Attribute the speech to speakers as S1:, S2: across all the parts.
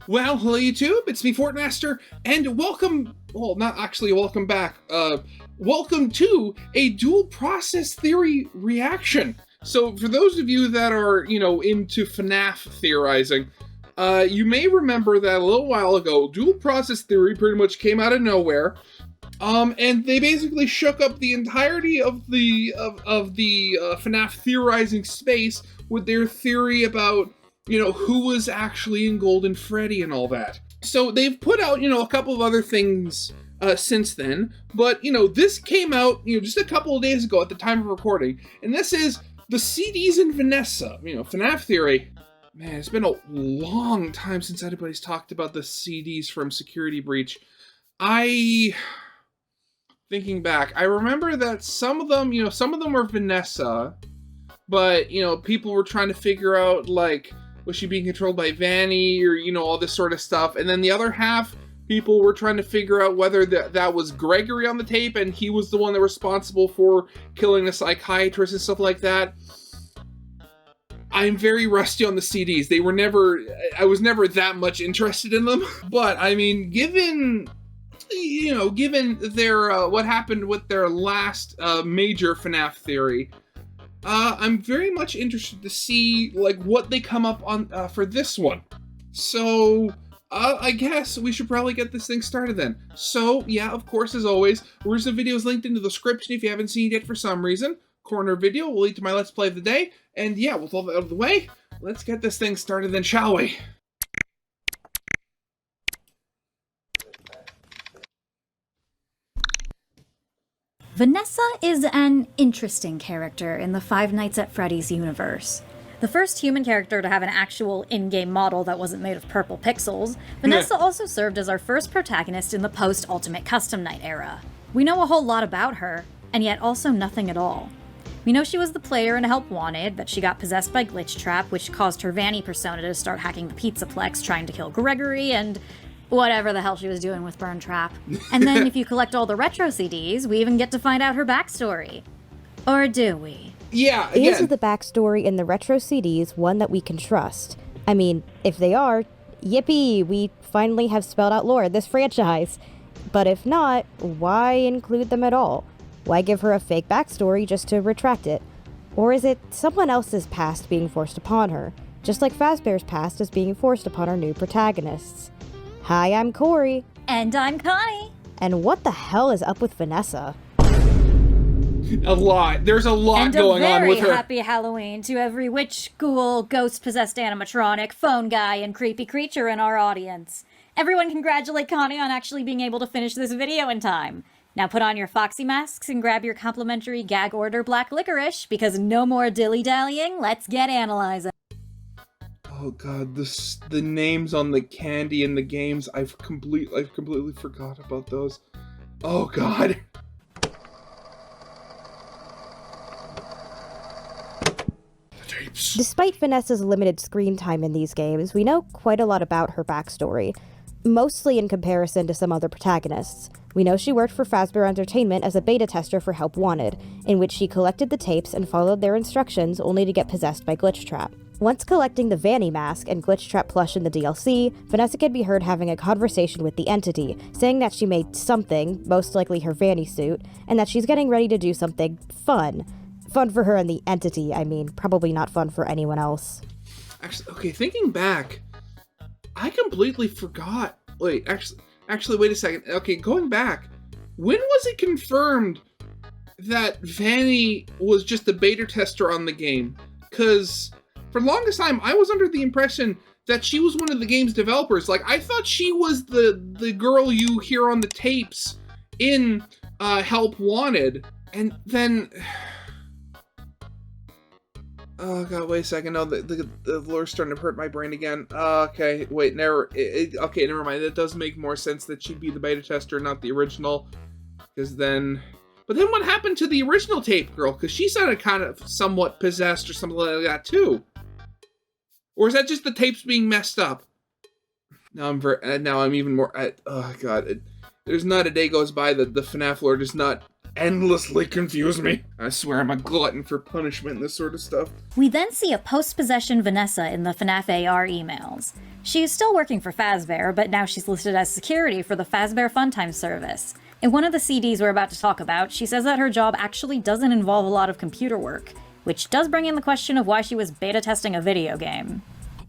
S1: Well, hello YouTube, it's me Fortmaster, and welcome, well, not actually welcome back, welcome to a dual process theory reaction. So for those of you that are, into FNaF theorizing, you may remember that a little while ago, dual process theory pretty much came out of nowhere, and they basically shook up the entirety of the FNaF theorizing space with their theory about who was actually in Golden Freddy and all that. So they've put out, a couple of other things since then, but, this came out, just a couple of days ago at the time of recording, and this is the CDs in Vanessa, FNaF theory. Man, it's been a long time since anybody's talked about the CDs from Security Breach. Thinking back, I remember that some of them were Vanessa, but, people were trying to figure out, like, was she being controlled by Vanny or, all this sort of stuff. And then the other half, people were trying to figure out whether that was Gregory on the tape and he was the one that was responsible for killing the psychiatrist and stuff like that. I'm very rusty on the CDs. I was never that much interested in them. But, I mean, given their, what happened with their last major FNaF theory, I'm very much interested to see, like, what they come up on for this one. So, I guess we should probably get this thing started then. So, yeah, of course, as always, original video is linked in the description if you haven't seen it yet for some reason. Corner video will lead to my Let's Play of the day. And yeah, with all that out of the way, let's get this thing started then, shall we?
S2: Vanessa is an interesting character in the Five Nights at Freddy's universe. The first human character to have an actual in-game model that wasn't made of purple pixels, Vanessa also served as our first protagonist in the post-Ultimate Custom Night era. We know a whole lot about her, and yet also nothing at all. We know she was the player in Help Wanted, that she got possessed by Glitch Trap, which caused her Vanny persona to start hacking the Pizzaplex trying to kill Gregory, and whatever the hell she was doing with Burn Trap. And then if you collect all the retro CDs, we even get to find out her backstory. Or do we?
S1: Yeah, again.
S3: Is the backstory in the retro CDs one that we can trust? I mean, if they are, yippee, we finally have spelled out lore, this franchise. But if not, why include them at all? Why give her a fake backstory just to retract it? Or is it someone else's past being forced upon her, just like Fazbear's past is being forced upon our new protagonists? Hi, I'm Corey.
S2: And I'm Connie.
S3: And what the hell is up with Vanessa?
S1: A lot. There's a lot going on with her.
S2: And a very happy Halloween to every witch, ghoul, ghost-possessed animatronic, phone guy, and creepy creature in our audience. Everyone congratulate Connie on actually being able to finish this video in time. Now put on your foxy masks and grab your complimentary gag order black licorice, because no more dilly-dallying, let's get analyzing.
S1: Oh god, the names on the candy in the games, I've completely forgot about those. Oh god. The tapes.
S3: Despite Vanessa's limited screen time in these games, we know quite a lot about her backstory, mostly in comparison to some other protagonists. We know she worked for Fazbear Entertainment as a beta tester for Help Wanted, in which she collected the tapes and followed their instructions only to get possessed by Glitch Trap. Once collecting the Vanny mask and Glitch Trap plush in the DLC, Vanessa can be heard having a conversation with the entity, saying that she made something, most likely her Vanny suit, and that she's getting ready to do something fun. Fun for her and the entity, I mean, probably not fun for anyone else.
S1: Actually, okay, thinking back, I completely forgot. Wait, actually, wait a second. Okay, going back, when was it confirmed that Vanny was just a beta tester on the game? Because for the longest time, I was under the impression that she was one of the game's developers. Like, I thought she was the girl you hear on the tapes in Help Wanted. And then... Oh god, wait a second. No, the lore's starting to hurt my brain again. Okay, wait, okay, never mind. That does make more sense that she'd be the beta tester, not the original. Because then... But then what happened to the original tape girl? Because she sounded kind of somewhat possessed or something like that, too. Or is that just the tapes being messed up? Now I'm even more... oh god, there's not a day goes by that the FNaF lore does not endlessly confuse me. I swear I'm a glutton for punishment and this sort of stuff.
S2: We then see a post-possession Vanessa in the FNaF AR emails. She is still working for Fazbear, but now she's listed as security for the Fazbear Funtime service. In one of the CDs we're about to talk about, she says that her job actually doesn't involve a lot of computer work, which does bring in the question of why she was beta testing a video game.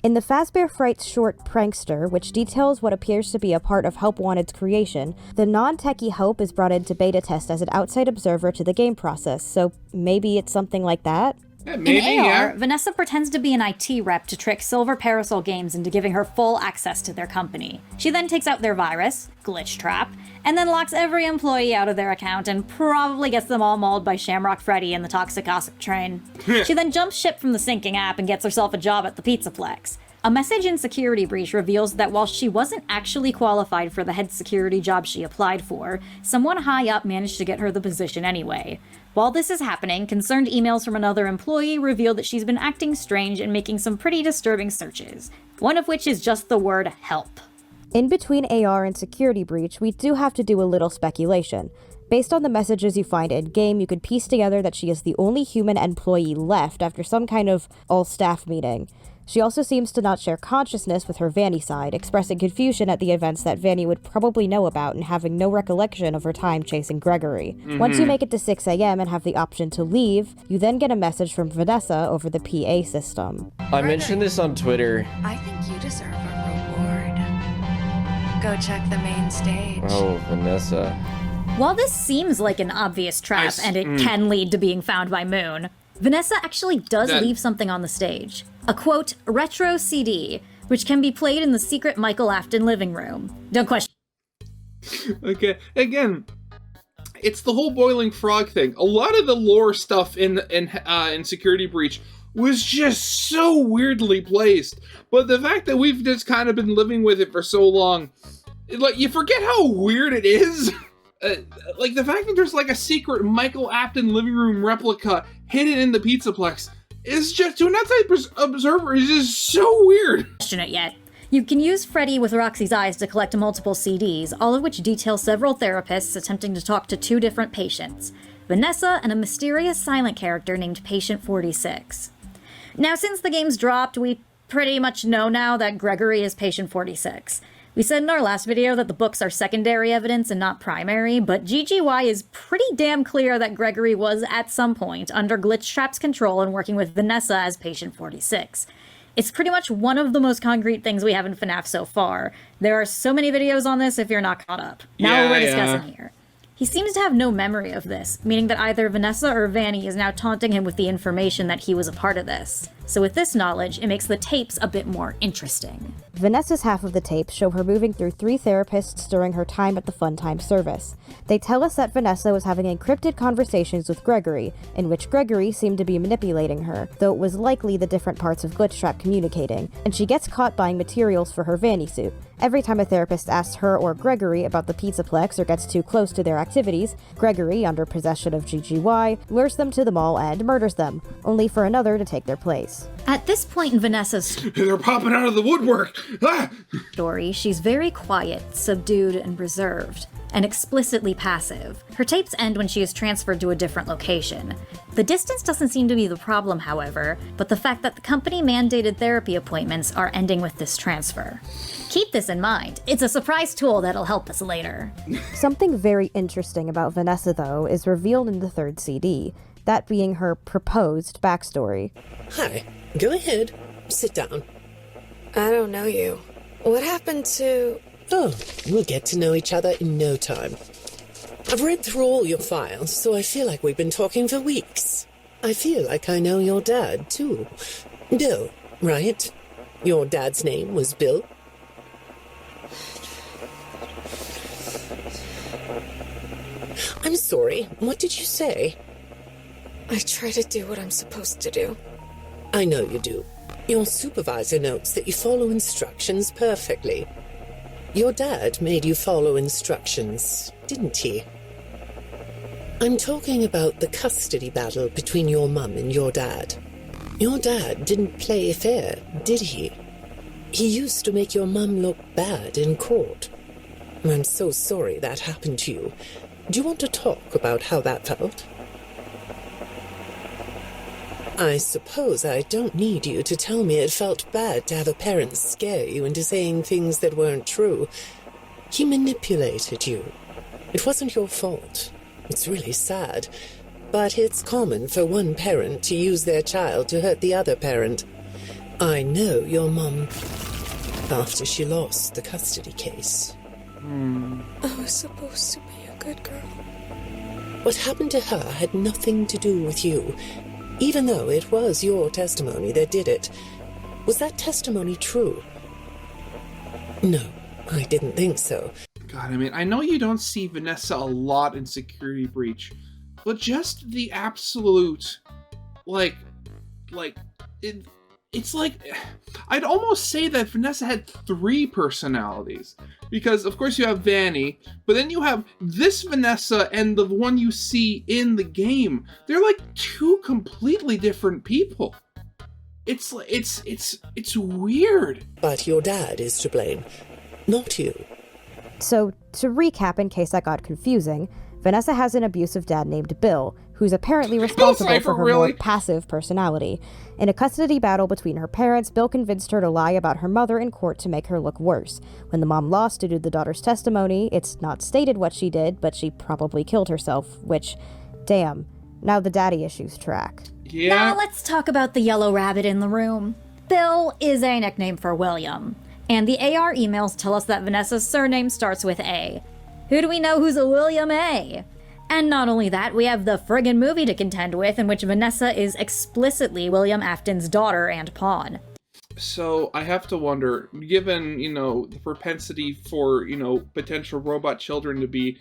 S3: In the Fazbear Frights short Prankster, which details what appears to be a part of Help Wanted's creation, the non-techie Hope is brought in to beta test as an outside observer to the game process, so maybe it's something like that?
S1: Yeah, maybe,
S2: in AR,
S1: yeah.
S2: Vanessa pretends to be an IT rep to trick Silver Parasol Games into giving her full access to their company. She then takes out their virus, Glitch Trap, and then locks every employee out of their account and probably gets them all mauled by Shamrock Freddy and the Toxic Gossip Train. She then jumps ship from the sinking app and gets herself a job at the Pizzaplex. A message in Security Breach reveals that while she wasn't actually qualified for the head security job she applied for, someone high up managed to get her the position anyway. While this is happening, concerned emails from another employee reveal that she's been acting strange and making some pretty disturbing searches, one of which is just the word help.
S3: In between AR and Security Breach, we do have to do a little speculation. Based on the messages you find in-game, you could piece together that she is the only human employee left after some kind of all-staff meeting. She also seems to not share consciousness with her Vanny side, expressing confusion at the events that Vanny would probably know about and having no recollection of her time chasing Gregory. Once you make it to 6 a.m. and have the option to leave, you then get a message from Vanessa over the PA system.
S4: I mentioned this on Twitter.
S5: I think you deserve a reward. Go check the main stage.
S4: Oh, Vanessa.
S2: While this seems like an obvious trap and it can lead to being found by Moon, Vanessa actually does leave something on the stage. A quote, retro CD, which can be played in the secret Michael Afton living room. Don't question.
S1: Okay, again, it's the whole boiling frog thing. A lot of the lore stuff in Security Breach was just so weirdly placed, but the fact that we've just kind of been living with it for so long, like, you forget how weird it is. Like, the fact that there's like a secret Michael Afton living room replica hidden in the Pizzaplex is just, to an outside observer, is just so weird.
S2: Question it yet. You can use Freddy with Roxy's eyes to collect multiple CDs, all of which detail several therapists attempting to talk to two different patients, Vanessa and a mysterious silent character named Patient 46. Now, since the game's dropped, we pretty much know now that Gregory is Patient 46. We said in our last video that the books are secondary evidence and not primary, but GGY is pretty damn clear that Gregory was at some point under Glitch Trap's control and working with Vanessa as Patient 46. It's pretty much one of the most concrete things we have in FNaF so far. There are so many videos on this if you're not caught up. Now we're discussing here. He seems to have no memory of this, meaning that either Vanessa or Vanny is now taunting him with the information that he was a part of this. So with this knowledge, it makes the tapes a bit more interesting.
S3: Vanessa's half of the tapes show her moving through 3 therapists during her time at the Funtime service. They tell us that Vanessa was having encrypted conversations with Gregory, in which Gregory seemed to be manipulating her, though it was likely the different parts of Glitch Trap communicating, and she gets caught buying materials for her Vanny suit. Every time a therapist asks her or Gregory about the Pizzaplex or gets too close to their activities, Gregory, under possession of GGY, lures them to the mall and murders them, only for another to take their place.
S2: At this point in Vanessa's
S1: They're popping out of the woodwork! Ah!
S2: story, she's very quiet, subdued, and reserved, and explicitly passive. Her tapes end when she is transferred to a different location. The distance doesn't seem to be the problem, however, but the fact that the company-mandated therapy appointments are ending with this transfer. Keep this in mind. It's a surprise tool that'll help us later.
S3: Something very interesting about Vanessa, though, is revealed in the 3rd CD, that being her proposed backstory.
S6: Hi, go ahead. Sit down.
S5: I don't know you. What happened to...
S6: Oh, we'll get to know each other in no time. I've read through all your files, so I feel like we've been talking for weeks. I feel like I know your dad, too. Bill, right? Your dad's name was Bill? I'm sorry, what did you say?
S5: I try to do what I'm supposed to do.
S6: I know you do. Your supervisor notes that you follow instructions perfectly. Your dad made you follow instructions, didn't he? I'm talking about the custody battle between your mum and your dad. Your dad didn't play fair, did he? He used to make your mum look bad in court. I'm so sorry that happened to you. Do you want to talk about how that felt? I suppose I don't need you to tell me it felt bad to have a parent scare you into saying things that weren't true. He manipulated you. It wasn't your fault. It's really sad. But it's common for one parent to use their child to hurt the other parent. I know your mum, after she lost the custody case.
S7: I was supposed to be a good girl.
S6: What happened to her had nothing to do with you, even though it was your testimony that did it. Was that testimony true? No, I didn't think so.
S1: God, I mean, I know you don't see Vanessa a lot in Security Breach, but just the absolute, it's like, I'd almost say that Vanessa had 3 personalities. Because, of course, you have Vanny, but then you have this Vanessa and the one you see in the game. They're like 2 completely different people. It's weird.
S6: But your dad is to blame, not you.
S3: So, to recap in case that got confusing, Vanessa has an abusive dad named Bill, who's apparently responsible for her more passive personality. In a custody battle between her parents, Bill convinced her to lie about her mother in court to make her look worse. When the mom lost due to the daughter's testimony, it's not stated what she did, but she probably killed herself, which, damn, now the daddy issues track.
S1: Yeah.
S2: Now let's talk about the yellow rabbit in the room. Bill is a nickname for William, and the AR emails tell us that Vanessa's surname starts with A. Who do we know who's a William A? And not only that, we have the friggin' movie to contend with in which Vanessa is explicitly William Afton's daughter and pawn.
S1: So I have to wonder, given, the propensity for, potential robot children to be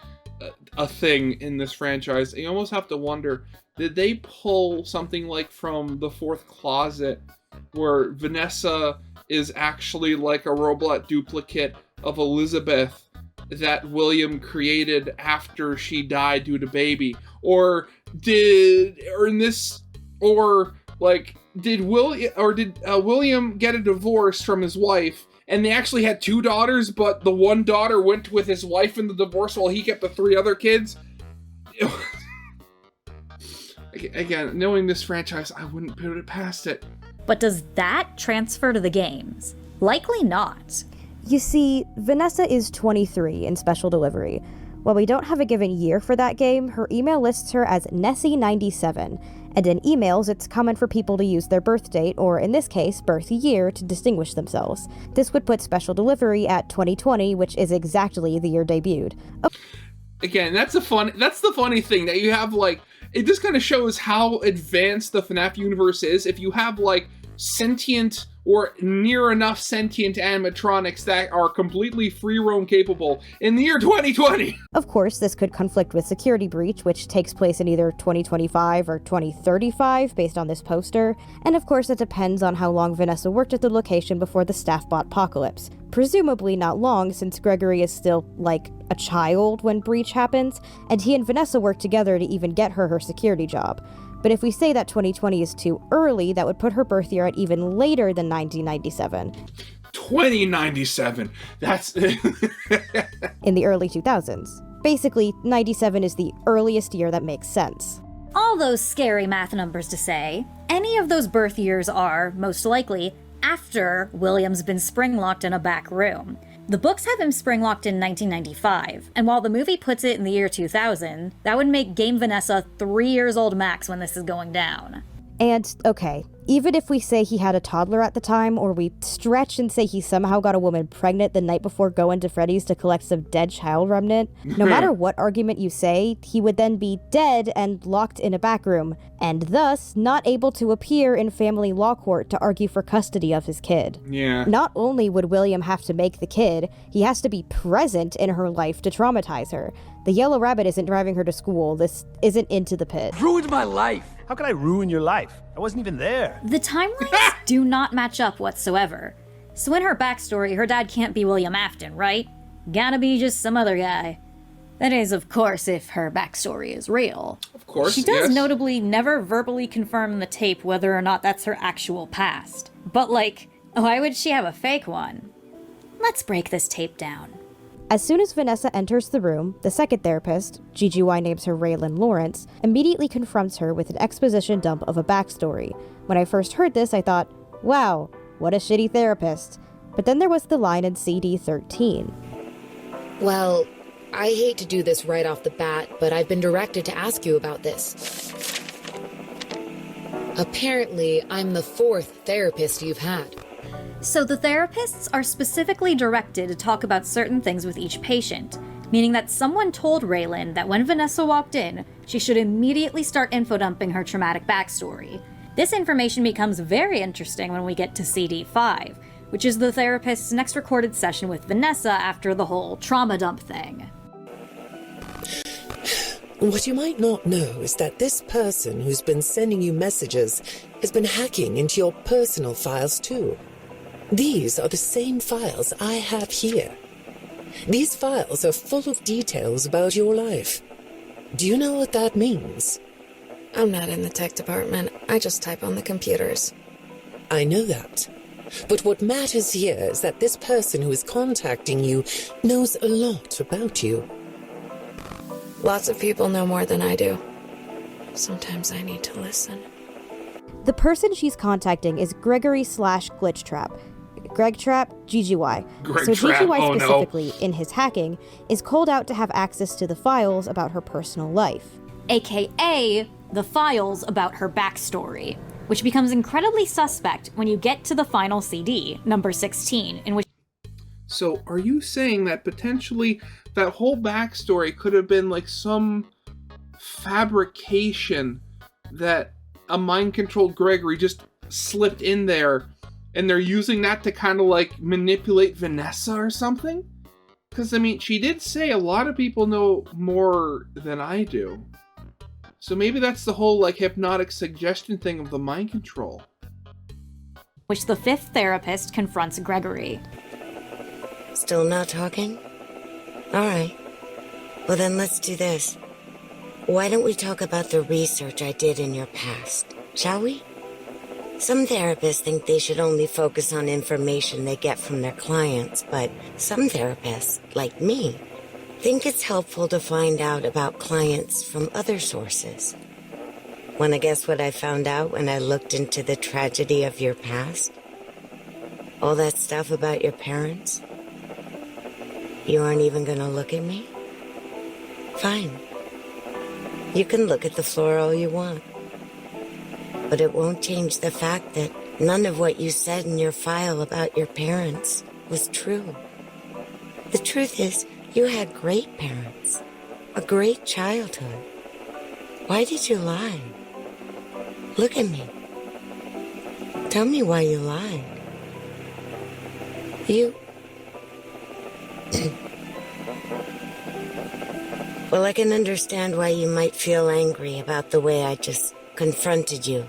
S1: a thing in this franchise, you almost have to wonder, did they pull something like from The Fourth Closet, where Vanessa is actually like a robot duplicate of Elizabeth that William created after she died due to baby? Or did William get a divorce from his wife and they actually had 2 daughters, but the one daughter went with his wife in the divorce while he kept the 3 other kids? Again, knowing this franchise, I wouldn't put it past it.
S2: But does that transfer to the games? Likely not.
S3: You see, Vanessa is 23 in Special Delivery. While we don't have a given year for that game, her email lists her as Nessie97, and in emails it's common for people to use their birth date, or in this case, birth year, to distinguish themselves. This would put Special Delivery at 2020, which is exactly the year debuted.
S1: Again, that's the funny thing, that you have, it just kind of shows how advanced the FNaF universe is. If you have, sentient or near enough sentient animatronics that are completely free roam capable in the year 2020.
S3: Of course, this could conflict with Security Breach, which takes place in either 2025 or 2035 based on this poster, and of course it depends on how long Vanessa worked at the location before the staff bot apocalypse. Presumably not long, since Gregory is still, a child when Breach happens, and he and Vanessa worked together to even get her security job. But if we say that 2020 is too early, that would put her birth year at even later than 1997.
S1: 2097! That's...
S3: in the early 2000s. Basically, 97 is the earliest year that makes sense.
S2: All those scary math numbers to say, any of those birth years are, most likely, after William's been spring-locked in a back room. The books have him spring-locked in 1995, and while the movie puts it in the year 2000, that would make Game Vanessa 3 years old max when this is going down.
S3: And, okay, even if we say he had a toddler at the time, or we stretch and say he somehow got a woman pregnant the night before going to Freddy's to collect some dead child remnant, no matter what argument you say, he would then be dead and locked in a back room, and thus not able to appear in family law court to argue for custody of his kid.
S1: Yeah.
S3: Not only would William have to make the kid, he has to be present in her life to traumatize her. The yellow rabbit isn't driving her to school. This isn't Into the Pit.
S8: Ruined my life! How could I ruin your life? I wasn't even there.
S2: The timelines do not match up whatsoever. So in her backstory, her dad can't be William Afton, right? Gotta be just some other guy. That is, of course, if her backstory is real.
S1: Of course,
S2: She does
S1: yes.
S2: notably never verbally confirm in the tape whether or not that's her actual past. But why would she have a fake one? Let's break this tape down.
S3: As soon as Vanessa enters the room, the second therapist, GGY names her Raylan Lawrence, immediately confronts her with an exposition dump of a backstory. When I first heard this, I thought, wow, what a shitty therapist. But then there was the line in CD 13.
S9: Well, I hate to do this right off the bat, but I've been directed to ask you about this. Apparently, I'm the fourth therapist you've had.
S2: So the therapists are specifically directed to talk about certain things with each patient, meaning that someone told Raylan that when Vanessa walked in, she should immediately start infodumping her traumatic backstory. This information becomes very interesting when we get to CD 5, which is the therapist's next recorded session with Vanessa after the whole trauma dump thing.
S6: What you might not know is that this person who's been sending you messages has been hacking into your personal files too. These are the same files I have here. These files are full of details about your life. Do you know what that means?
S7: I'm not in the tech department. I just type on the computers.
S6: I know that. But what matters here is that this person who is contacting you knows a lot about you.
S7: Lots of people know more than I do. Sometimes I need to listen.
S3: The person she's contacting is Gregory/Glitchtrap. GregTrap, GGY. So GGY specifically, in his hacking, is called out to have access to the files about her personal life.
S2: AKA the files about her backstory, which becomes incredibly suspect when you get to the final CD, number 16, in which...
S1: So are you saying that potentially that whole backstory could have been like some fabrication that a mind-controlled Gregory just slipped in there, and they're using that to kind of like manipulate Vanessa or something? Because, I mean, she did say a lot of people know more than I do. So maybe that's the whole like hypnotic suggestion thing of the mind control.
S2: Which the fifth therapist confronts Gregory.
S10: Still not talking? Alright. Well then let's do this. Why don't we talk about the research I did in your past, shall we? Some therapists think they should only focus on information they get from their clients, but some therapists, like me, think it's helpful to find out about clients from other sources. Wanna guess what I found out when I looked into the tragedy of your past? All that stuff about your parents? You aren't even gonna look at me? Fine. You can look at the floor all you want. But it won't change the fact that none of what you said in your file about your parents was true. The truth is, you had great parents, a great childhood. Why did you lie? Look at me. Tell me why you lied. You... Well, I can understand why you might feel angry about the way I just confronted you.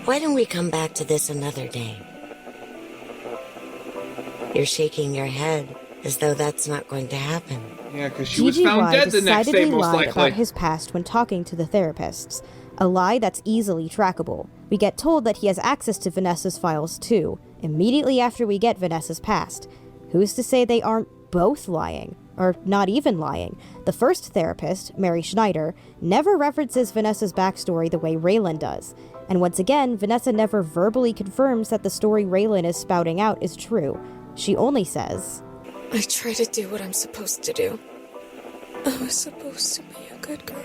S10: Why don't we come back to this another day? You're shaking your head as though that's not going to happen.
S1: Yeah, because she was found dead the next day, most likely.
S3: About his past when talking to the therapists. A lie that's easily trackable. We get told that he has access to Vanessa's files too, immediately after we get Vanessa's past. Who's to say they aren't both lying? Or not even lying. The first therapist, Mary Schneider, never references Vanessa's backstory the way Raylan does. And once again, Vanessa never verbally confirms that the story Raylan is spouting out is true. She only says,
S7: I try to do what I'm supposed to do. I was supposed to be a good girl.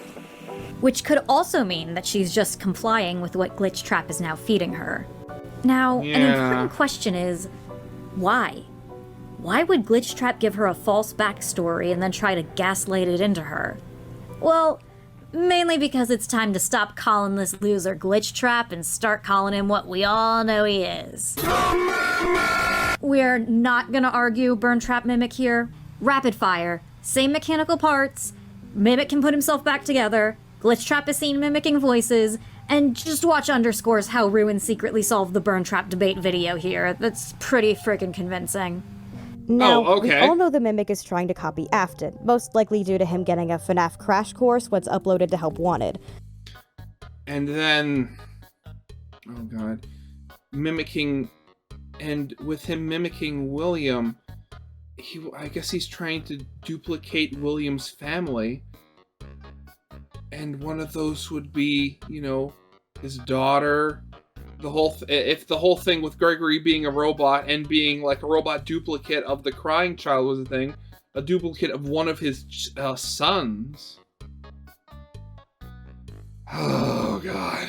S2: Which could also mean that she's just complying with what Glitchtrap is now feeding her. Now, an important question is, why? Why would Glitchtrap give her a false backstory and then try to gaslight it into her? Well, mainly because it's time to stop calling this loser Glitchtrap and start calling him what we all know he is. We're not gonna argue Burn Trap Mimic here. Rapid fire. Same mechanical parts. Mimic can put himself back together. Glitchtrap is seen mimicking voices. And just watch underscores how Ruin secretly solved the Burn Trap debate video here. That's pretty freaking convincing.
S3: Now, we all know the Mimic is trying to copy Afton, most likely due to him getting a FNaF crash course once uploaded to Help Wanted.
S1: And then, oh god, mimicking, and with him mimicking William, I guess he's trying to duplicate William's family. And one of those would be, his daughter. If the whole thing with Gregory being a robot and being like a robot duplicate of the crying child was a thing, a duplicate of one of his sons. Oh, God.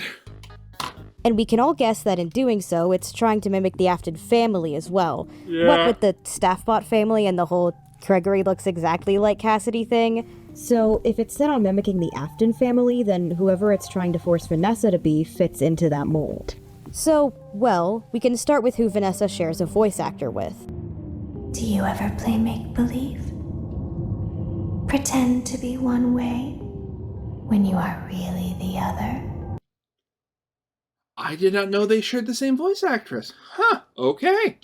S3: And we can all guess that in doing so, it's trying to mimic the Afton family as well.
S1: Yeah.
S3: What with the Staffbot family and the whole Gregory looks exactly like Cassidy thing. So if it's set on mimicking the Afton family, then whoever it's trying to force Vanessa to be fits into that mold. So, well, we can start with who Vanessa shares a voice actor with.
S11: Do you ever play make-believe? Pretend to be one way when you are really the other?
S1: I did not know they shared the same voice actress. Huh, okay.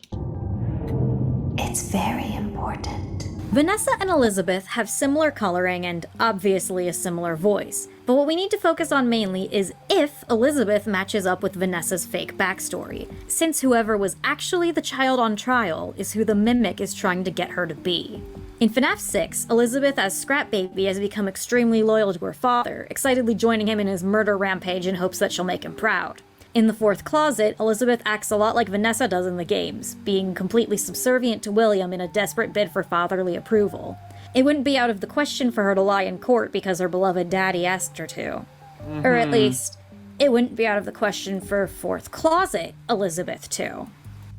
S11: It's very important.
S2: Vanessa and Elizabeth have similar coloring and obviously a similar voice, but what we need to focus on mainly is if Elizabeth matches up with Vanessa's fake backstory, since whoever was actually the child on trial is who the mimic is trying to get her to be. In FNaF 6, Elizabeth as Scrap Baby has become extremely loyal to her father, excitedly joining him in his murder rampage in hopes that she'll make him proud. In the fourth closet, Elizabeth acts a lot like Vanessa does in the games, being completely subservient to William in a desperate bid for fatherly approval. It wouldn't be out of the question for her to lie in court because her beloved daddy asked her to. Or at least, it wouldn't be out of the question for fourth closet Elizabeth to.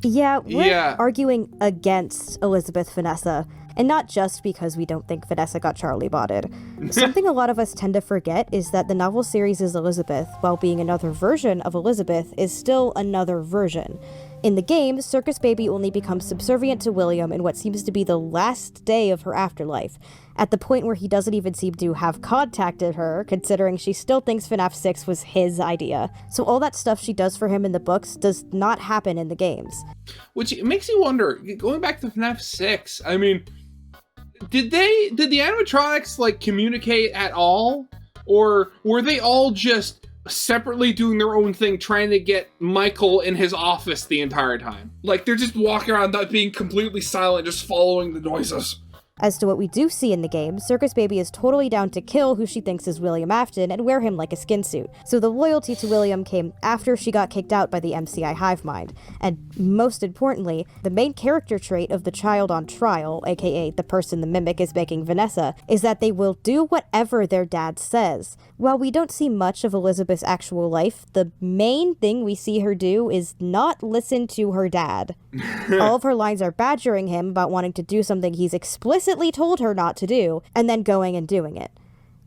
S3: Yeah, we're arguing against Elizabeth Vanessa, and not just because we don't think Vanessa got Charlie botted. Something a lot of us tend to forget is that the novel series is Elizabeth, while being another version of Elizabeth is still another version. In the game, Circus Baby only becomes subservient to William in what seems to be the last day of her afterlife, at the point where he doesn't even seem to have contacted her, considering she still thinks FNaF 6 was his idea. So all that stuff she does for him in the books does not happen in the games.
S1: Which makes you wonder, going back to FNaF 6, I mean, did the animatronics, communicate at all? Or were they all just separately doing their own thing, trying to get Michael in his office the entire time? They're just walking around not being completely silent, just following the noises.
S3: As to what we do see in the game, Circus Baby is totally down to kill who she thinks is William Afton and wear him like a skin suit. So the loyalty to William came after she got kicked out by the MCI hive mind. And most importantly, the main character trait of the child on trial, aka the person the mimic is making Vanessa, is that they will do whatever their dad says. While we don't see much of Elizabeth's actual life, the main thing we see her do is not listen to her dad. All of her lines are badgering him about wanting to do something he's explicitly told her not to do, and then going and doing it.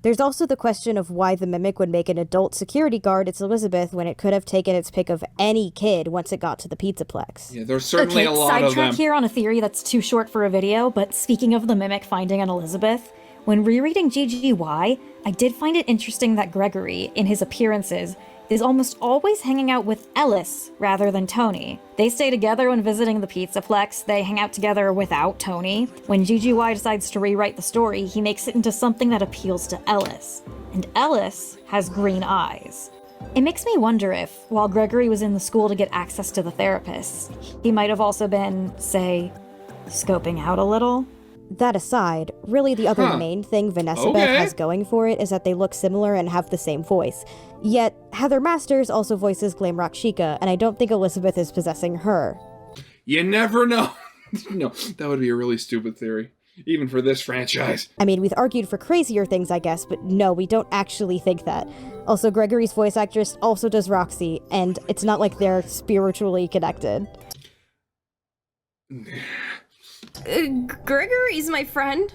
S3: There's also the question of why the mimic would make an adult security guard its Elizabeth when it could have taken its pick of any kid once it got to the Pizzaplex.
S1: Yeah, there's certainly a lot of them.
S2: Sidetrack here on a theory that's too short for a video, but speaking of the mimic finding an Elizabeth, when rereading GGY, I did find it interesting that Gregory, in his appearances, is almost always hanging out with Ellis rather than Tony. They stay together when visiting the Pizzaplex, they hang out together without Tony. When GGY decides to rewrite the story, he makes it into something that appeals to Ellis. And Ellis has green eyes. It makes me wonder if, while Gregory was in the school to get access to the therapists, he might have also been, say, scoping out a little.
S3: That aside, really the other main thing Vanessa Beth has going for it is that they look similar and have the same voice. Yet, Heather Masters also voices Glamrock Chica, and I don't think Elizabeth is possessing her.
S1: You never know. No, that would be a really stupid theory, even for this franchise.
S3: I mean, we've argued for crazier things, I guess, but no, we don't actually think that. Also, Gregory's voice actress also does Roxy, and it's not like they're spiritually connected.
S12: Gregory's my friend.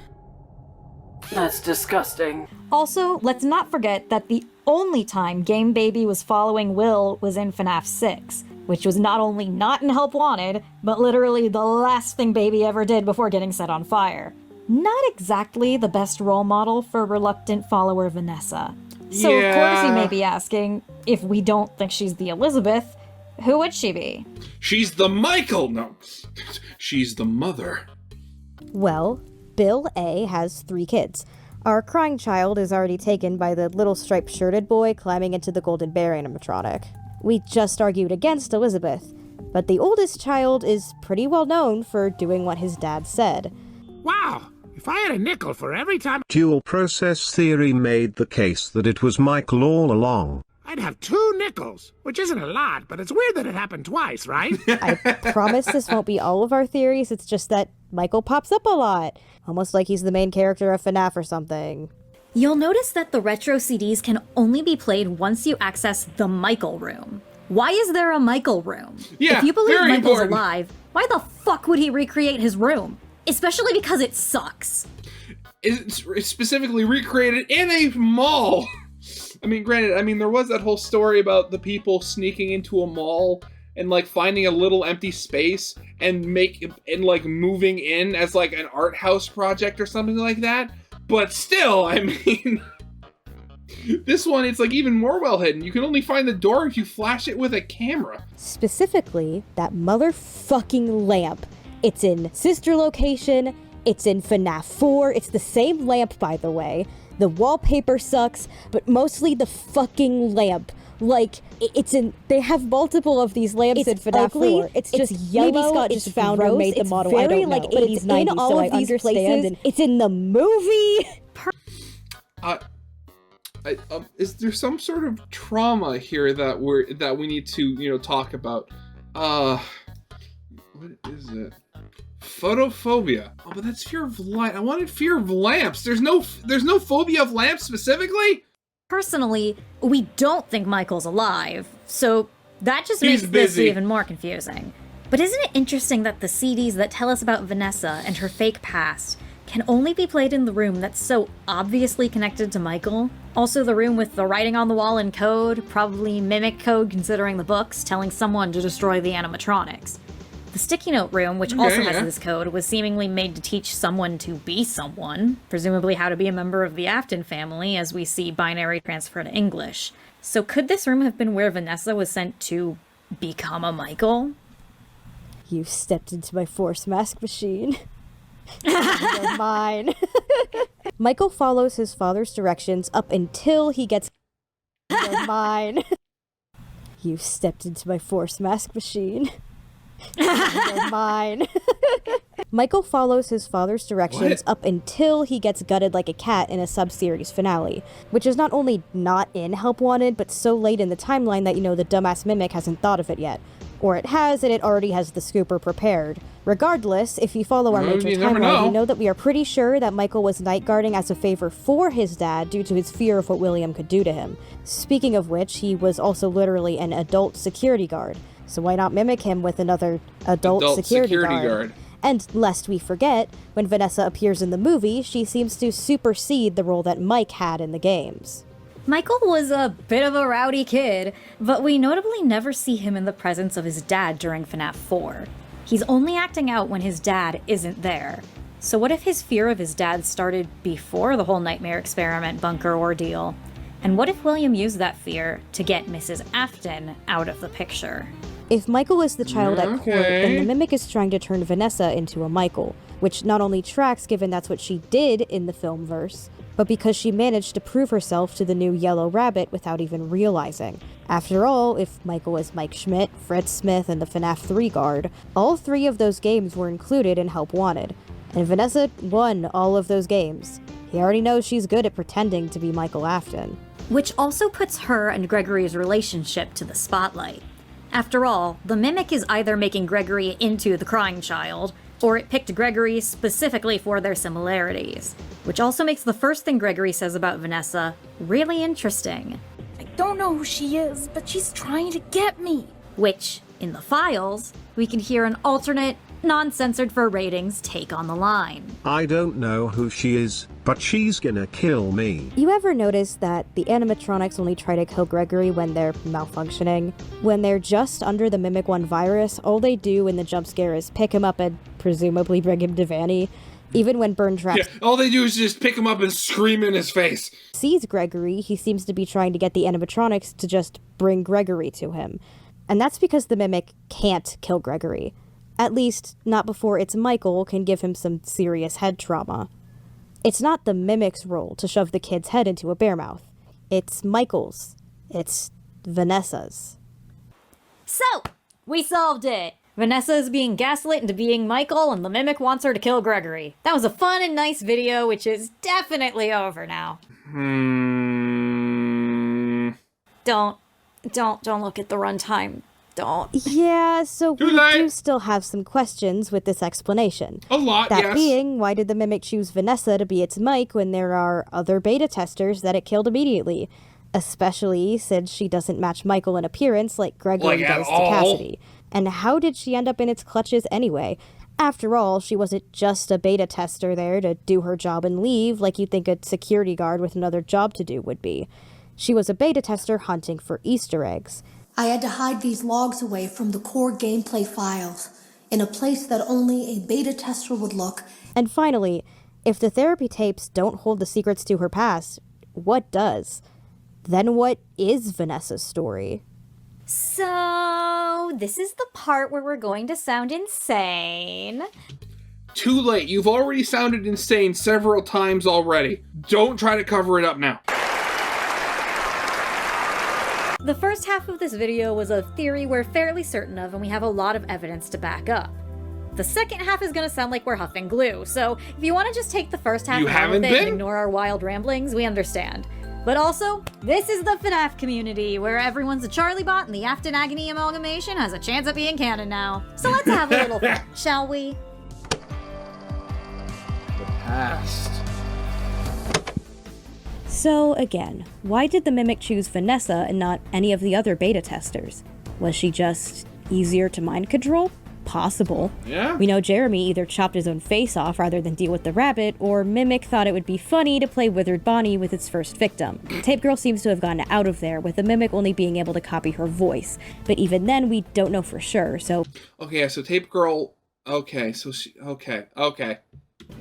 S13: That's disgusting.
S2: Also, let's not forget that the only time Game Baby was following Will was in FNaF 6, which was not only not in Help Wanted, but literally the last thing Baby ever did before getting set on fire. Not exactly the best role model for reluctant follower Vanessa. So of course you may be asking, if we don't think she's the Elizabeth, who would she be?
S1: She's the Michael! No, she's the mother.
S3: Well, Bill A. has 3 kids. Our crying child is already taken by the little striped shirted boy climbing into the Golden Bear animatronic. We just argued against Elizabeth, but the oldest child is pretty well known for doing what his dad said.
S8: Wow! If I had a nickel for every time
S12: dual process theory made the case that it was Michael all along,
S8: I'd have 2 nickels, which isn't a lot, but it's weird that it happened twice, right?
S3: I promise this won't be all of our theories, it's just that Michael pops up a lot. Almost like he's the main character of FNaF or something.
S2: You'll notice that the retro CDs can only be played once you access the Michael room. Why is there a Michael room?
S1: Yeah,
S2: if you believe
S1: very
S2: Michael's
S1: important.
S2: alive, why the fuck would he recreate his room? Especially because it sucks.
S1: It's specifically recreated in a mall. I mean, granted, there was that whole story about the people sneaking into a mall and like finding a little empty space and moving in as like an art house project or something like that. But still, this one, it's like even more well hidden. You can only find the door if you flash it with a camera.
S3: Specifically, that motherfucking lamp. It's in sister location, it's in FNaF 4, it's the same lamp, by the way. The wallpaper sucks, but mostly the fucking lamp. Like, they have multiple of these lamps in FNaF 4. It's just yellow, maybe Scott just found or made the model, I don't know. Like 80s, 90s, in all so of these places. And it's in the movie!
S1: Is there some sort of trauma here that we need to, talk about? What is it? Photophobia. Oh, but that's fear of light. I wanted fear of lamps. There's no phobia of lamps specifically?
S2: Personally, we don't think Michael's alive, so that just makes this even more confusing. But isn't it interesting that the CDs that tell us about Vanessa and her fake past can only be played in the room that's so obviously connected to Michael? Also the room with the writing on the wall in code, probably mimic code considering the books, telling someone to destroy the animatronics. The sticky note room, which also has this code, was seemingly made to teach someone to be someone, presumably how to be a member of the Afton family, as we see binary transfer to English. So could this room have been where Vanessa was sent to become a Michael?
S3: You stepped into my force mask machine. You're mine. Michael follows his father's directions up until he gets... You're mine. You stepped into my force mask machine. You're mine. Michael follows his father's directions up until he gets gutted like a cat in a sub-series finale, which is not only not in Help Wanted, but so late in the timeline that, the dumbass mimic hasn't thought of it yet. Or it has, and it already has the scooper prepared. Regardless, if you follow our major timeline, you know that we are pretty sure that Michael was night guarding as a favor for his dad due to his fear of what William could do to him. Speaking of which, he was also literally an adult security guard. So why not mimic him with another adult security guard? And lest we forget, when Vanessa appears in the movie, she seems to supersede the role that Mike had in the games.
S2: Michael was a bit of a rowdy kid, but we notably never see him in the presence of his dad during FNaF 4. He's only acting out when his dad isn't there. So what if his fear of his dad started before the whole nightmare experiment bunker ordeal? And what if William used that fear to get Mrs. Afton out of the picture?
S3: If Michael is the child at court, then the mimic is trying to turn Vanessa into a Michael, which not only tracks given that's what she did in the film verse, but because she managed to prove herself to the new Yellow Rabbit without even realizing. After all, if Michael is Mike Schmidt, Fred Smith, and the FNaF 3 guard, all 3 of those games were included in Help Wanted, and Vanessa won all of those games. He already knows she's good at pretending to be Michael Afton.
S2: Which also puts her and Gregory's relationship to the spotlight. After all, the mimic is either making Gregory into the crying child, or it picked Gregory specifically for their similarities. Which also makes the first thing Gregory says about Vanessa really interesting.
S14: I don't know who she is, but she's trying to get me.
S2: Which, in the files, we can hear an alternate, non-censored for ratings take on the line.
S12: I don't know who she is, but she's gonna kill me.
S3: You ever notice that the animatronics only try to kill Gregory when they're malfunctioning? When they're just under the Mimic 1 virus, all they do in the jump scare is pick him up and presumably bring him to Vanny. Even when Burn Traps
S1: all they do is just pick him up and scream in his face.
S3: Sees Gregory, he seems to be trying to get the animatronics to just bring Gregory to him. And that's because the Mimic can't kill Gregory. At least, not before its Michael can give him some serious head trauma. It's not the Mimic's role to shove the kid's head into a bear mouth. It's Michael's. It's Vanessa's.
S2: So, we solved it! Vanessa is being gaslit into being Michael, and the Mimic wants her to kill Gregory. That was a fun and nice video, which is definitely over now. Don't look at the runtime. Don't.
S3: Yeah, so we do still have some questions with this explanation.
S1: A lot,
S3: that
S1: yes.
S3: being, why did the Mimic choose Vanessa to be its Mike when there are other beta testers that it killed immediately? Especially since she doesn't match Michael in appearance like Gregory does to Cassidy. And how did she end up in its clutches anyway? After all, she wasn't just a beta tester there to do her job and leave like you'd think a security guard with another job to do would be. She was a beta tester hunting for Easter eggs.
S15: I had to hide these logs away from the core gameplay files, in a place that only a beta tester would look.
S3: And finally, if the therapy tapes don't hold the secrets to her past, what does? Then what is Vanessa's story?
S2: So, this is the part where we're going to sound insane.
S1: Too late. You've already sounded insane several times already. Don't try to cover it up now.
S2: The first half of this video was a theory we're fairly certain of, and we have a lot of evidence to back up. The second half is going to sound like we're huffing glue, so if you want to just take the first half and ignore our wild ramblings, we understand. But also, this is the FNaF community, where everyone's a Charlie bot and the Afton Agony amalgamation has a chance at being canon now. So let's have a little fun, shall we?
S1: The past.
S3: So again, why did the Mimic choose Vanessa and not any of the other beta testers? Was she just easier to mind control? Possible.
S1: Yeah.
S3: We know Jeremy either chopped his own face off rather than deal with the rabbit, or Mimic thought it would be funny to play Withered Bonnie with its first victim. Tape Girl seems to have gotten out of there, with the Mimic only being able to copy her voice. But even then, we don't know for sure, so...
S1: Okay, so Tape Girl... Okay, so she... Okay.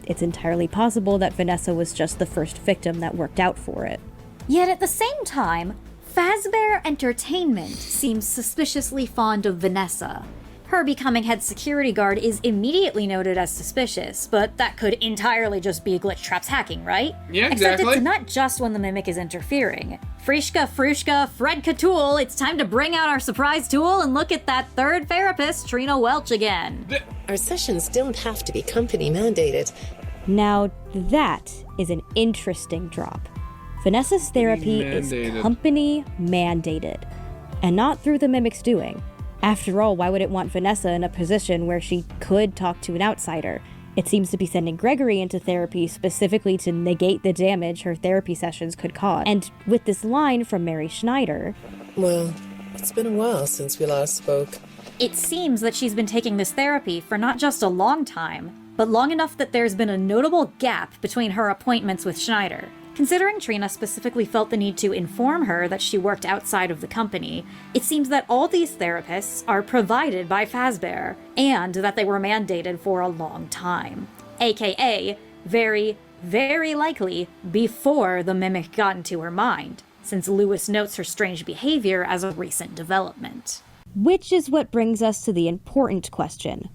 S3: It's entirely possible that Vanessa was just the first victim that worked out for it.
S2: Yet at the same time, Fazbear Entertainment seems suspiciously fond of Vanessa. Her becoming head security guard is immediately noted as suspicious, but that could entirely just be Glitch Trap's hacking, right?
S1: Yeah,
S2: exactly. Except
S1: exactly.
S2: it's not just when the Mimic is interfering. Frishka, Frushka, Fred Catool, it's time to bring out our surprise tool and look at that third therapist, Trina Welch, again.
S6: Our sessions don't have to be company mandated.
S3: Now, that is an interesting drop. Vanessa's therapy is company mandated, and not through the Mimic's doing. After all, why would it want Vanessa in a position where she could talk to an outsider? It seems to be sending Gregory into therapy specifically to negate the damage her therapy sessions could cause. And with this line from Mary Schneider...
S6: Well, it's been a while since we last spoke.
S2: It seems that she's been taking this therapy for not just a long time, but long enough that there's been a notable gap between her appointments with Schneider. Considering Trina specifically felt the need to inform her that she worked outside of the company, it seems that all these therapists are provided by Fazbear, and that they were mandated for a long time. AKA, very, very likely before the Mimic got into her mind, since Lewis notes her strange behavior as a recent development.
S3: Which is what brings us to the important question.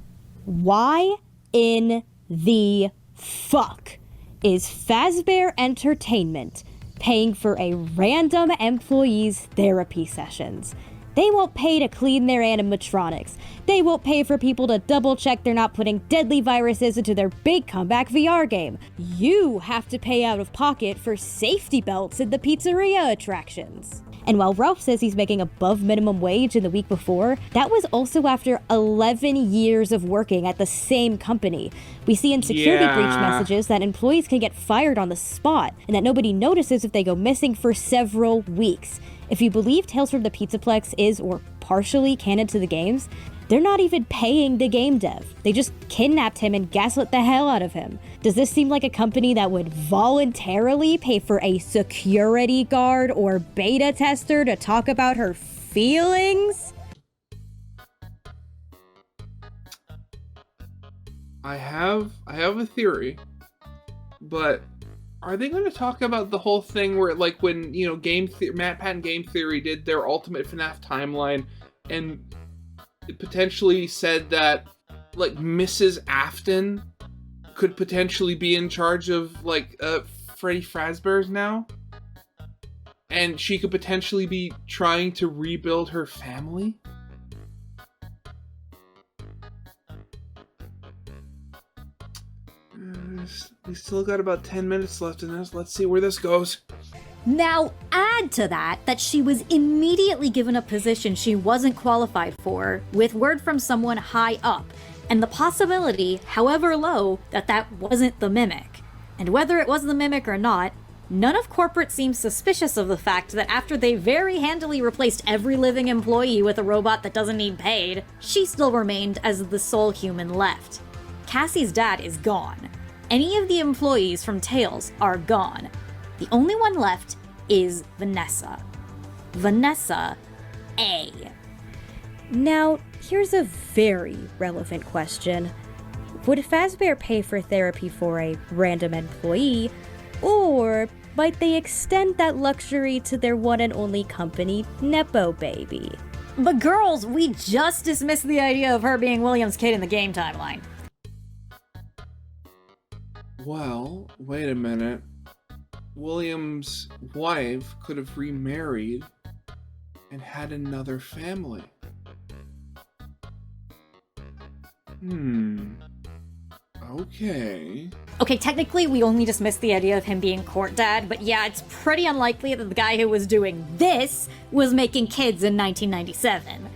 S3: Why in the fuck is Fazbear Entertainment paying for a random employee's therapy sessions? They won't pay to clean their animatronics. They won't pay for people to double check they're not putting deadly viruses into their big comeback VR game. You have to pay out of pocket for safety belts in the pizzeria attractions. And while Ralph says he's making above minimum wage in the week before, that was also after 11 years of working at the same company. We see in security breach messages that employees can get fired on the spot, and that nobody notices if they go missing for several weeks. If you believe Tales from the Pizzaplex is, or partially, canon to the games, they're not even paying the game dev. They just kidnapped him and gaslit the hell out of him. Does this seem like a company that would voluntarily pay for a security guard or beta tester to talk about her feelings?
S1: I have a theory, but are they going to talk about the whole thing where, like, when, you know, Matt Pat and Game Theory did their Ultimate FNaF timeline, and it potentially said that, like, Mrs. Afton could potentially be in charge of, like, Freddy Fazbear's now? And she could potentially be trying to rebuild her family? We still got about 10 minutes left in this. Let's see where this goes.
S2: Now, add to that she was immediately given a position she wasn't qualified for, with word from someone high up, and the possibility, however low, that wasn't the Mimic. And whether it was the Mimic or not, none of corporate seems suspicious of the fact that after they very handily replaced every living employee with a robot that doesn't need paid, she still remained as the sole human left. Cassie's dad is gone. Any of the employees from Tales are gone. The only one left is Vanessa. Vanessa A.
S3: Now, here's a very relevant question. Would Fazbear pay for therapy for a random employee, or might they extend that luxury to their one and only company, Nepo Baby?
S2: But girls, we just dismissed the idea of her being William's kid in the game timeline.
S1: Well, wait a minute. William's wife could have remarried and had another family. Okay.
S2: Okay, technically we only dismissed the idea of him being court dad, but yeah, it's pretty unlikely that the guy who was doing this was making kids in 1997.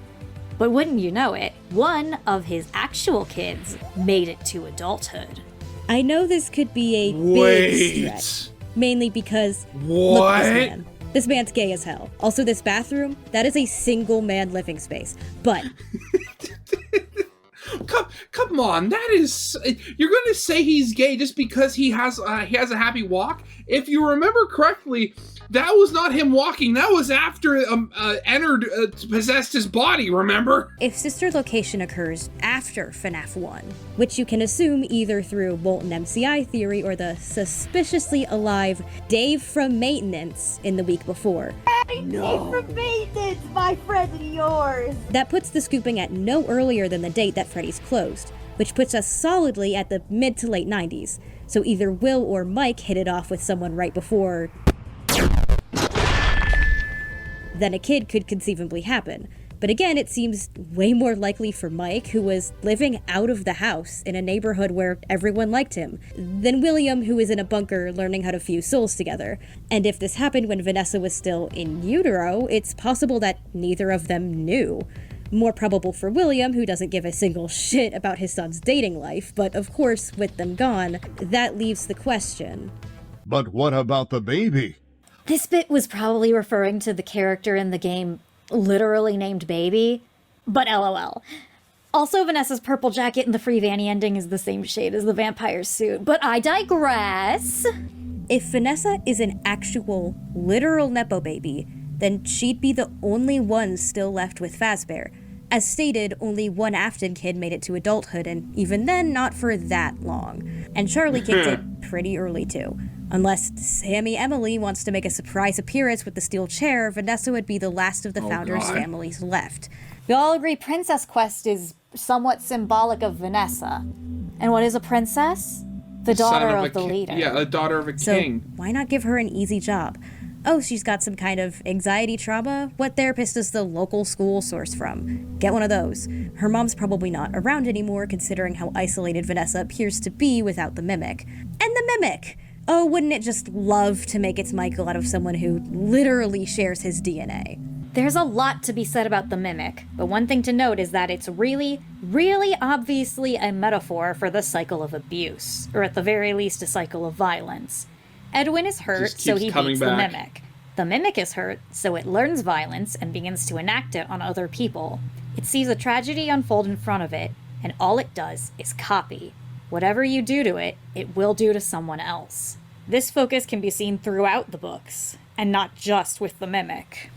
S2: But wouldn't you know it, one of his actual kids made it to adulthood.
S3: I know this could be a big stretch. Mainly because, look at this man. This man's gay as hell. Also, this bathroom, that is a single man living space. But...
S1: Come on, that is... You're going to say he's gay just because he has a happy walk? If you remember correctly, that was not him walking. That was after possessed his body, remember?
S3: If sister location occurs after FNaF 1, which you can assume either through Molten MCI theory or the suspiciously alive Dave from Maintenance in the week before.
S16: Dave from Maintenance, my friend and yours!
S3: That puts the scooping at no earlier than the date that Freddy's closed, which puts us solidly at the mid to late 90s. So either Will or Mike hit it off with someone right before... then a kid could conceivably happen. But again, it seems way more likely for Mike, who was living out of the house in a neighborhood where everyone liked him, than William, who is in a bunker learning how to fuse souls together. And if this happened when Vanessa was still in utero, it's possible that neither of them knew. More probable for William, who doesn't give a single shit about his son's dating life, but of course, with them gone, that leaves the question.
S17: But what about the baby?
S2: This bit was probably referring to the character in the game literally named Baby, but LOL. Also, Vanessa's purple jacket in the Free Vanny ending is the same shade as the vampire's suit, but I digress.
S3: If Vanessa is an actual, literal Nepo baby, then she'd be the only one still left with Fazbear. As stated, only one Afton kid made it to adulthood, and even then, not for that long. And Charlie kicked it pretty early too. Unless Sammy Emily wants to make a surprise appearance with the steel chair, Vanessa would be the last of the founders' families left.
S2: We all agree Princess Quest is somewhat symbolic of Vanessa. And what is a princess? The daughter of the leader.
S1: Yeah, a daughter of a king.
S3: So why not give her an easy job? Oh, she's got some kind of anxiety trauma? What therapist does the local school source from? Get one of those. Her mom's probably not around anymore, considering how isolated Vanessa appears to be without the Mimic. And the Mimic! Oh, wouldn't it just love to make its Michael out of someone who literally shares his DNA?
S2: There's a lot to be said about the Mimic, but one thing to note is that it's really, really obviously a metaphor for the cycle of abuse, or at the very least a cycle of violence. Edwin is hurt, so he beats the Mimic. The Mimic is hurt, so it learns violence and begins to enact it on other people. It sees a tragedy unfold in front of it, and all it does is copy. Whatever you do to it, it will do to someone else. This focus can be seen throughout the books, and not just with the Mimic.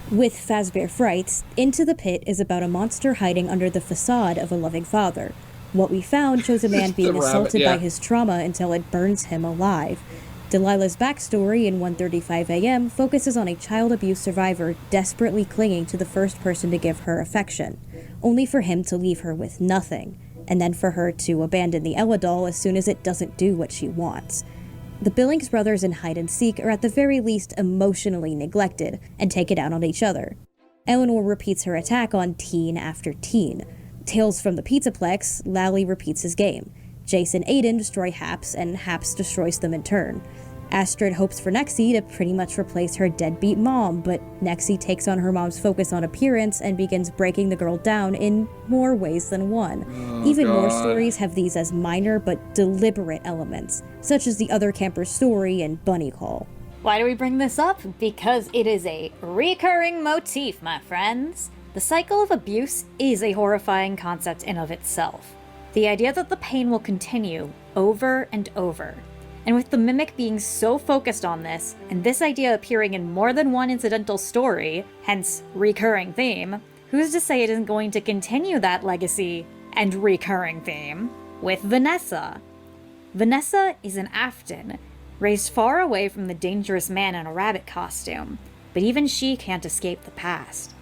S3: With Fazbear Frights, Into the Pit is about a monster hiding under the facade of a loving father. What we found shows a man being assaulted by his trauma until it burns him alive. Delilah's backstory in 1:35 a.m. focuses on a child abuse survivor desperately clinging to the first person to give her affection, only for him to leave her with nothing, and then for her to abandon the Ella doll as soon as it doesn't do what she wants. The Billings brothers in Hide and Seek are at the very least emotionally neglected and take it out on each other. Eleanor repeats her attack on teen after teen. Tales from the Pizzaplex, Lally repeats his game. Jace and Aiden destroy Haps, and Haps destroys them in turn. Astrid hopes for Nexie to pretty much replace her deadbeat mom, but Nexie takes on her mom's focus on appearance and begins breaking the girl down in more ways than one. Even more stories have these as minor but deliberate elements, such as the other camper's story and Bunny Call.
S2: Why do we bring this up? Because it is a recurring motif, my friends. The cycle of abuse is a horrifying concept in of itself. The idea that the pain will continue over and over. And with the Mimic being so focused on this, and this idea appearing in more than one incidental story, hence recurring theme, who's to say it isn't going to continue that legacy and recurring theme with Vanessa? Vanessa is an Afton, raised far away from the dangerous man in a rabbit costume, but even she can't escape the past,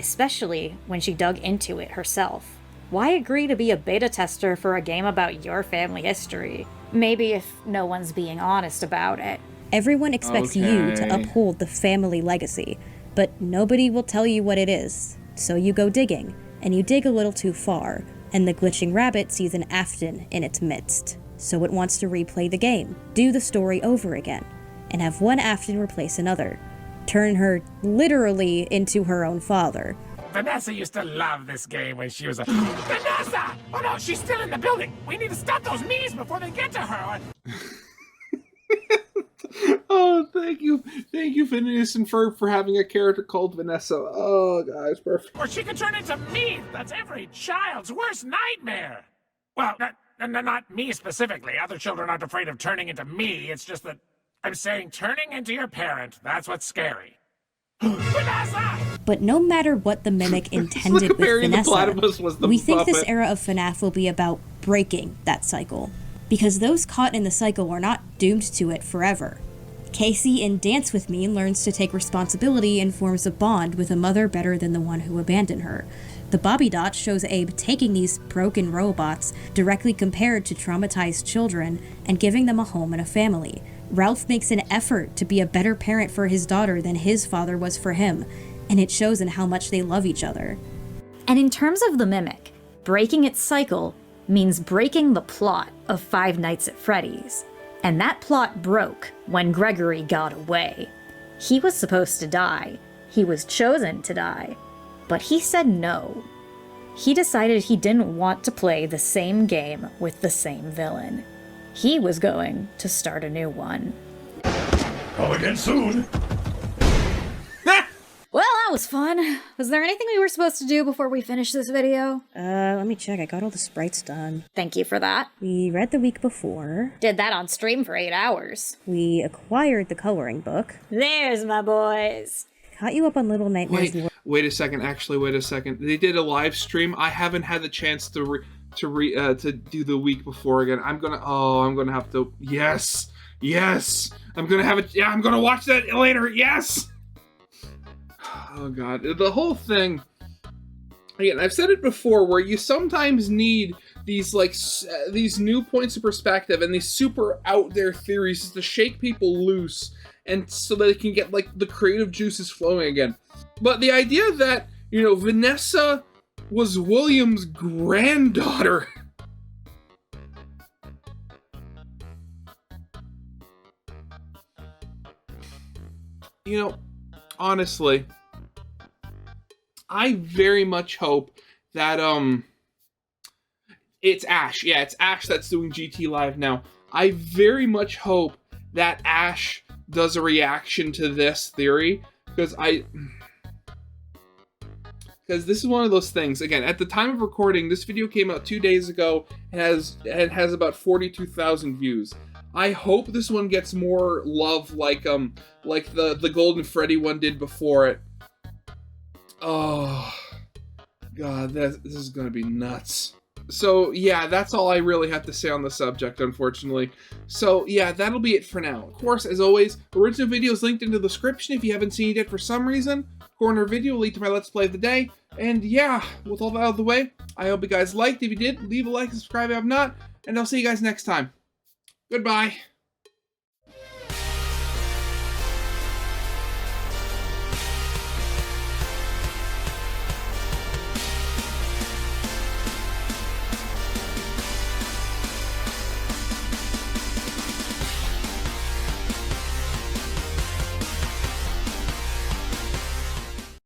S2: especially when she dug into it herself. Why agree to be a beta tester for a game about your family history? Maybe if no one's being honest about it.
S3: Everyone expects you to uphold the family legacy, but nobody will tell you what it is. So you go digging, and you dig a little too far, and the glitching rabbit sees an Afton in its midst. So it wants to replay the game, do the story over again, and have one Afton replace another. Turn her literally into her own father.
S8: Vanessa used to love this game when she was a... Vanessa! Oh no, she's still in the building! We need to stop those me's before they get to her!
S1: Oh, thank you, Phineas and Ferb, for having a character called Vanessa. Oh, guys, perfect.
S8: Or she could turn into me! That's every child's worst nightmare! Well, not me specifically. Other children aren't afraid of turning into me. It's just that I'm saying turning into your parent, that's what's scary. Vanessa!
S3: But no matter what the Mimic intended with Vanessa, we think this era of FNaF will be about breaking that cycle. Because those caught in the cycle are not doomed to it forever. Casey in Dance With Me learns to take responsibility and forms a bond with a mother better than the one who abandoned her. The Bobby Dot shows Abe taking these broken robots, directly compared to traumatized children, and giving them a home and a family. Ralph makes an effort to be a better parent for his daughter than his father was for him, and it shows in how much they love each other.
S2: And in terms of the Mimic, breaking its cycle means breaking the plot of Five Nights at Freddy's. And that plot broke when Gregory got away. He was supposed to die. He was chosen to die. But he said no. He decided he didn't want to play the same game with the same villain. He was going to start a new one.
S18: Come again soon.
S2: Well, that was fun. Was there anything we were supposed to do before we finish this video?
S3: Let me check. I got all the sprites done.
S2: Thank you for that.
S3: We read the week before.
S2: Did that on stream for 8 hours.
S3: We acquired the coloring book.
S2: There's my boys.
S3: Caught you up on Little Nightmares.
S1: Wait a second. Actually, wait a second. They did a live stream. I haven't had the chance to do the week before again. I'm gonna have to. Yes. I'm gonna have it. Yeah, I'm gonna watch that later. Yes. Oh god, the whole thing. Again, I've said it before, where you sometimes need these these new points of perspective and these super out there theories to shake people loose, and so that they can get the creative juices flowing again. But the idea that Vanessa was William's granddaughter. Honestly, I very much hope that it's Ash. Yeah, it's Ash that's doing GT Live now. I very much hope that Ash does a reaction to this theory, because this is one of those things. Again, at the time of recording, this video came out 2 days ago and has about 42,000 views. I hope this one gets more love like the Golden Freddy one did before it. Oh god, this is gonna be nuts. So yeah, that's all I really have to say on the subject, unfortunately. So yeah, that'll be it for now. Of course, as always, original video is linked in the description if you haven't seen it yet for some reason. Corner video will lead to my Let's Play of the day. And yeah, with all that out of the way, I hope you guys liked. If you did, leave a like and subscribe if you have not. And I'll see you guys next time. Goodbye.